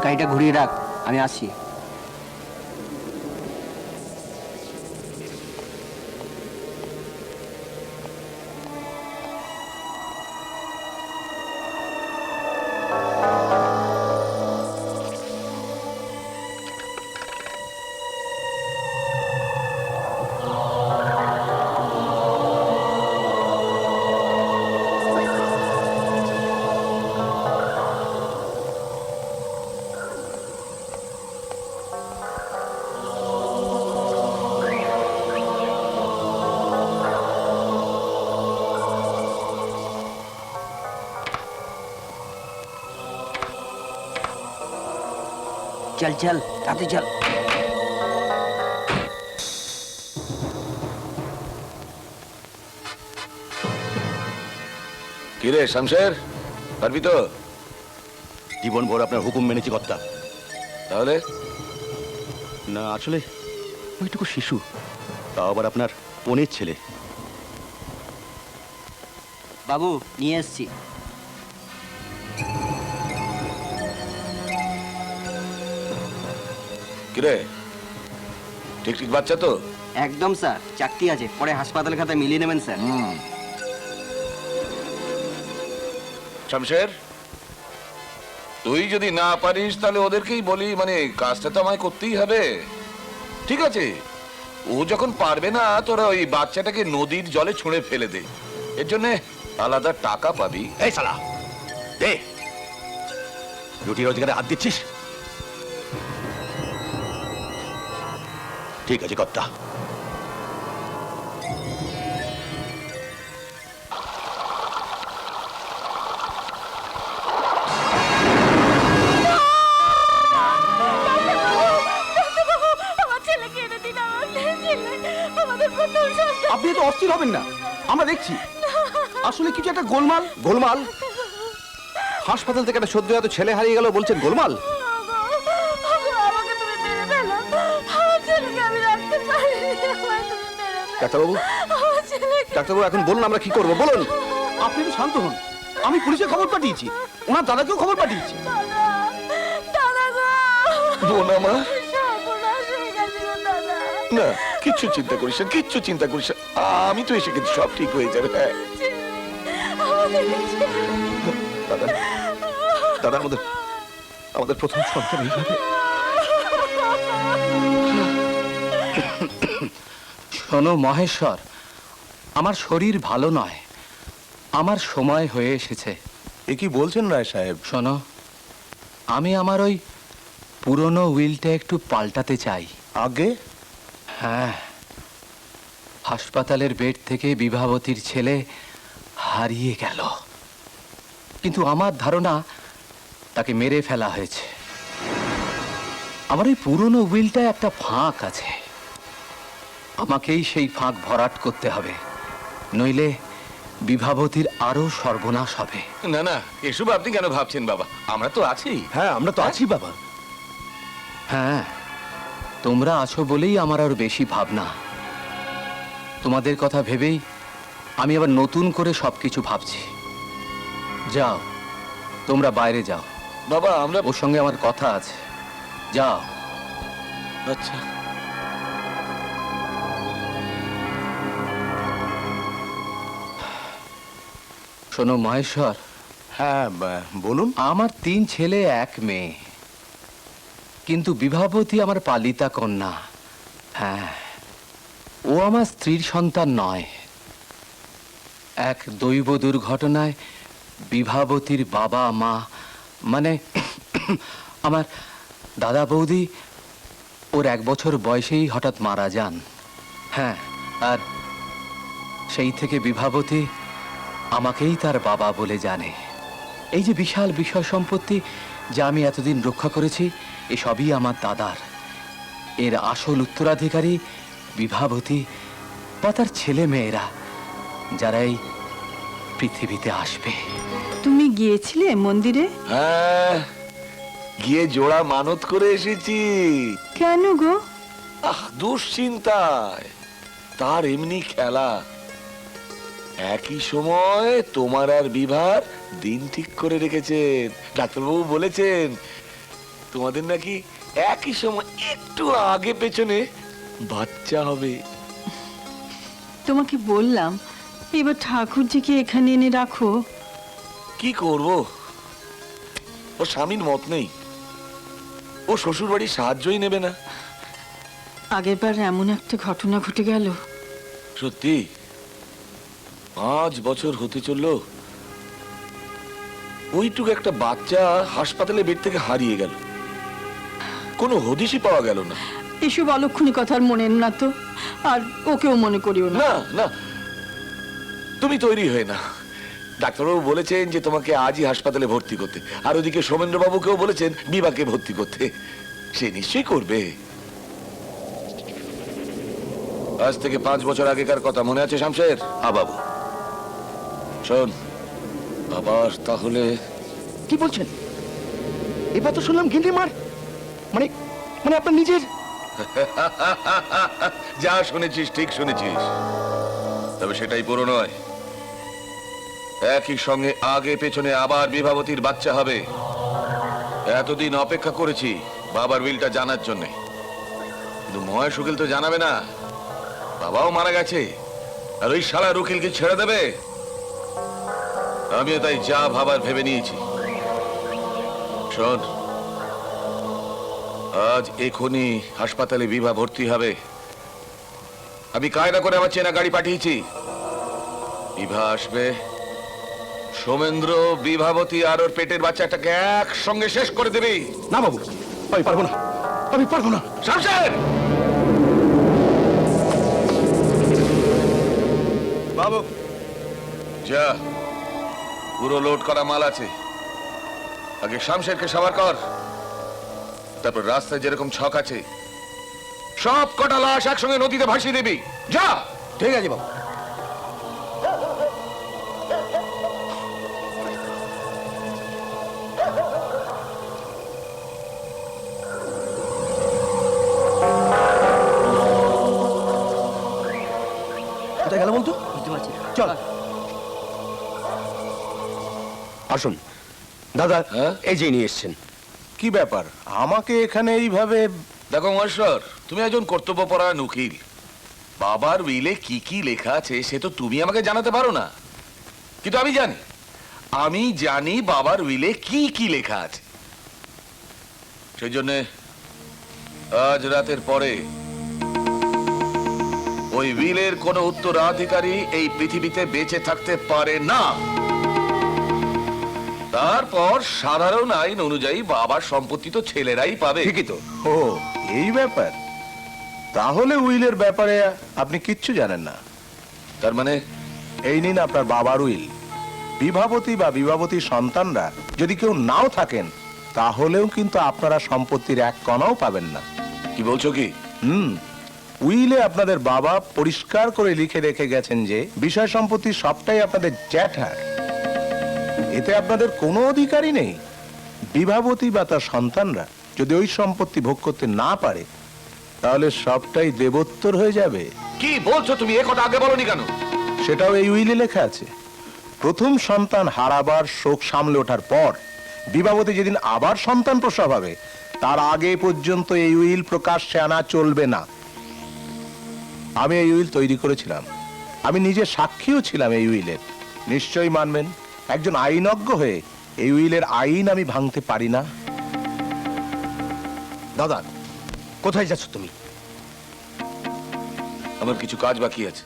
গাড়িটা ঘুরিয়ে রাখ, আমি আসছি। चल चल ताते चल। কিরে শামশের, পারবি তো? জীবন ভর আপনার হুকুম মেনেছি কর্তা। তাহলে না, আসলে ওইটুকু শিশু, তাও আবার আপনার বোনের ছেলে। বাবু নিয়ে এসছি। কিরে, ঠিক ঠিক বাচ্চা তো? একদম স্যার, চাকতি আছে, পরে হাসপাতাল খাতায় মিলিয়ে নেবেন স্যার। শামশের, তুই যদি না পারিস তাহলে ওদেরকেই বলি, মানে কাজটা তো আমায় করতেই হবে। ঠিক আছে, ও যখন পারবে না তোরা ওই বাচ্চাটাকে নদীর জলে ছুঁড়ে ফেলে দে, এর জন্য আলাদা টাকা পাবি। এই শালা দে, রুটি রোজগারে হাত দিচ্ছিস? ঠিক আছে কর্তা। আপনি তো অস্থির হবেন না, আমরা দেখছি আসলে কিছু একটা গোলমাল। গোলমাল? হাসপাতাল থেকে একটা সদ্য এত ছেলে হারিয়ে গেল, বলছেন গোলমাল? ডাক্তারবাবু, ডাক্তারবাবু এখন বলুন আমরা কি করবো, বলুন। আপনি তো শান্ত হন, আমি পুলিশে খবর পাঠিয়েছি, ওনার দাদাকেও খবর পাঠিয়েছি। বোনামা, না কিচ্ছু চিন্তা করিস না, কিচ্ছু চিন্তা করিস না, আমি তো এসে গেছি, সব ঠিক হয়ে যাবে। হ্যাঁ দাদা, দাদা আমাদের আমাদের প্রথম সন্তান এইভাবে। শোনো মহেশ্বর, আমার শরীর ভালো নয়, আমার সময় হয়ে এসেছে। এ কি বলছেন রায় সাহেব? শোনো, আমি আমার ওই পুরনো উইলটা একটু পাল্টাতে চাই। আগে? হ্যাঁ, হাসপাতালের বেড থেকে বিভাবতীর ছেলে হারিয়ে গেল, কিন্তু আমার ধারণা তাকে মেরে ফেলা হয়েছে। আমার এই পুরনো উইলটায় একটা ফাঁক আছে, আমাকেই সেই ফাঁক ভরাট করতে হবে, নইলে বিভাবতীর আরো সর্বনাশ হবে। না না, এসব আপনি কেন ভাবছেন বাবা, আমরা তো আছি। হ্যাঁ আমরা তো আছি বাবা। হ্যাঁ, তোমরা আছো বলেই আমার আরো বেশি ভাবনা। তোমাদের কথা ভেবেই আমি আবার নতুন করে সবকিছু ভাবছি। যাও, তোমরা বাইরে যাও, বাবা আমরা ওর সঙ্গে আমার কথা আছে। যাও। আচ্ছা শোনো মহেশ্বর, হ্যাঁ বলুন। আমার 3 ছেলে 1 মেয়ে, কিন্তু বিভাবতী আমার পালিতা কন্যা। হ্যাঁ, ও আমার স্ত্রীর সন্তান নয়। এক দৈব দুর্ঘটনায় বিভাবতীর বাবা মা, মানে আমার দাদা বৌদি, ওর 1 বছর বয়সেই হঠাৎ মারা যান। হ্যাঁ, আর সেই থেকে বিভাবতী আমাকেই তার বাবা বলে জানে। এই যে বিশাল বিষয় সম্পত্তি যা আমি এতদিন রক্ষা করেছি, এসবই আমার দাদার। এর আসল উত্তরাধিকারী বিভাবতী বা তার ছেলে মেয়েরা, যারা এই পৃথিবীতে আসবে। তুমি গিয়েছিলে মন্দিরে? হ্যাঁ, গিয়ে জোড়া মানত করে এসেছি। কেন গো? দুশ্চিন্তায়, তার এমনি খেলা। একই সময় তোমার আর বিভার দিন ঠিক করে রেখেছেন। ডাক্তারবাবু বলেছেন তোমাদের নাকি একই সময় একটু আগে পেছনে বাচ্চা হবে। তোমাকে বললাম এবার ঠাকুরজিকে এখানে এনে রাখো। কি করব, ও স্বামীর মত নেই, ও শ্বশুর বাড়ির সাহায্যই নেবে না। আগেরবার এমন একটা ঘটনা ঘটে গেল। সত্যি 5 বছর হতে চললো, ওইটুকু একটা বাচ্চা হাসপাতালে বেড থেকে হারিয়ে গেল, কোনো হদিশই পাওয়া গেল না। এসব অলক্ষণী কথার মনে না তো, আর ওকেও মনে করিও না। না না, তুমি তৈরি হয়ে না। ডাক্তারবাবু বলেছেন যে তোমাকে আজই হাসপাতালে ভর্তি করতে, আর ওদিকে সোমেন্দ্রবাবুকেও বলেছেন বিভাকে ভর্তি করতে। সে নিশ্চয়ই করবে। আজ থেকে 5 বছর আগেকার কথা মনে আছে শামশের? হ্যাঁ বাবু। শোন, আবার তাহলে কি বলছেন? এবার তো শুনলাম গিন্নি মার, মানে মানে আপনার নিজের। যা শুনেছিস ঠিক শুনেছিস, তবে সেটাই পুরো নয়। একই সঙ্গে আগে পেছনে আবার বিভাবতীর বাচ্চা হবে। এতদিন অপেক্ষা করেছি বাবার উইলটা জানার জন্য, কিন্তু মহেশ উকিল তো জানাবে না। বাবাও মারা গেছে, আর ওই শালা উকিলকে ছেড়ে দেবে? আমিও তাই যা ভাবার ভেবে নিয়েছি। শোন, আজ এখনই হাসপাতালে বিভা ভর্তি হবে। আমি কায়দা করে আমার চেনা গাড়ি পাঠিয়েছি। বিভা আসবে, সোমেন্দ্র, বিভাবতী আর ওর পেটের বাচ্চাটাকে একসঙ্গে শেষ করে দেবে। না বাবু, আমি পারবো না, আমি পারবো না। শামশের! বাবু, যা, পুরো লোড করা মাল আছে। আগে শামশেরকে সাবার কর, তারপর রাস্তায় যেরকম ছক আছে সব কটা লাশ একসঙ্গে নদীতে ভাসিয়ে দিবি। যা। ঠিক আছে বাবু। কোথায় গেল বলতো? বুঝতে পারছি না। চল আসুন দাদা, হ্যাঁ? এই যে নিয়ে এসছেন। কি ব্যাপার আমাকে এখানে এইভাবে? দেখো মহেশ্বর, তুমি একজন কর্তব্যপরায়ণ উকিল। বাবার উইলে কি কি লেখা আছে সে তো তুমি আমাকে জানাতে পারো না, কিন্তু আমি জানি বাবার উইলে কি কি লেখা আছে। সেই জন্য আজ রাতের পরে ওই উইলের কোনো উত্তরাধিকারী এই পৃথিবীতে বেঁচে থাকতে পারে না। তারপর সাধারণ আইন অনুযায়ী বাবার সম্পত্তি তো ছেলেরাই পাবে। ঠিকই তো। ও এই ব্যাপার, তাহলে উইলের ব্যাপারে আপনি কিচ্ছু জানেন না। তার মানে এই নিন আপনার বাবার উইল। বিভাবতী বা বিভাবতীর সন্তানরা যদি কেউ নাও থাকেন, তাহলেও কিন্তু আপনারা সম্পত্তির এক কণাও পাবেন না। কি বলছো কি? উইলে আপনাদের বাবা পরিষ্কার করে লিখে রেখে গেছেন যে বিষয় সম্পত্তি সবটাই আপনাদের জ্যাঠার। এতে আপনাদের কোনো অধিকারই নেই। বিভাবতী বা তার সন্তানরা যদি ওই সম্পত্তি ভোগ করতে না পারে, তাহলে সবটাই দেবোত্তর হয়ে যাবে। কি বলছো তুমি? এ কথা আগে বলনি কেন? সেটাও এই উইলে লেখা আছে। প্রথম সন্তান হারাবার শোক সামলে ওঠার পর বিভাবতী যেদিন আবার সন্তান প্রসব হবে, তার আগে পর্যন্ত এই উইল প্রকাশ্যে আনা চলবে না। আমি এই উইল তৈরি করেছিলাম, আমি নিজে সাক্ষীও ছিলাম এই উইলের। নিশ্চয়ই মানবেন, একজন আইনজ্ঞ হয়ে এই উইলের আইন আমি ভাঙতে পারি না। দাদা, কোথায় যাচ্ছ তুমি? আমার কিছু কাজ বাকি আছে।